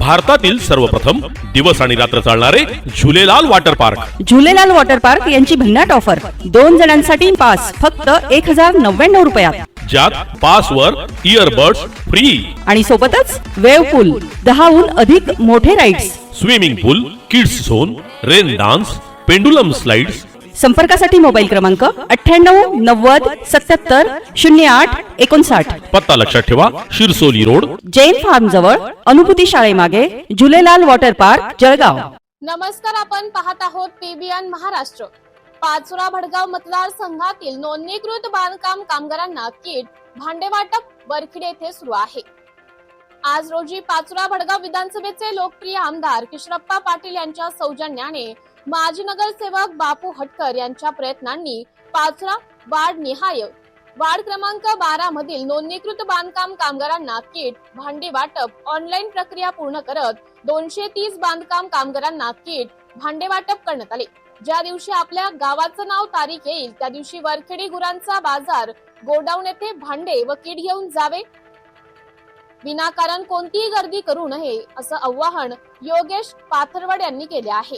भारतातील सर्वप्रथम दिवस आणि रात्र चालणारे Jhulelal water park. Jhulelal water park यांची भन्नाट ऑफर. 2 जणांसाठी पास फक्त 1099 रुपयात, ज्यात पासवर इयरबड्स फ्री आणि सोबतच वेव्ह पूल, 10हून अधिक मोठे rides, swimming pool, kids zone, rain dance, pendulum slides. संपर्कासाठी मोबाईल क्रमांक 98 90 77 08 59. पत्ता लक्षात ठेवा, शिरसोली रोड, जैन फार्म जवळ, अनुभूती शाळेमागे, झुलेलाल वॉटर पार्क, जळगाव. नमस्कार, आपण पाहत आहोत पीबीएन महाराष्ट्र. पाचोरा भडगाव मतदारसंघातील नोंदणीकृत बांधकाम कामगारांना किट भांडे वाटप वरखेड येथे सुरू आहे. आज रोजी पाचोरा भडगाव विधानसभेचे लोकप्रिय आमदार किशोरप्पा पाटील यांच्या सौजन्याने माजी नगरसेवक बापू हटकर यांच्या प्रयत्नांनी पाचोरा वार्ड निहाय वार्ड क्रमांक 12 मधील नोंदणीकृत बांधकाम कामगारांना किट भांडी वाटप ऑनलाईन प्रक्रिया पूर्ण करत 230 बांधकाम कामगारांना किट भांडे वाटप करण्यात आले. ज्या दिवशी आपल्या गावाचं नाव तारीख येईल त्या दिवशी वरखेडी गुरांचा बाजार गोडाऊन येथे भांडे व किट घेऊन जावे, विनाकारण कोणतीही गर्दी करू नये असं आवाहन योगेश पाथरवड यांनी केले आहे.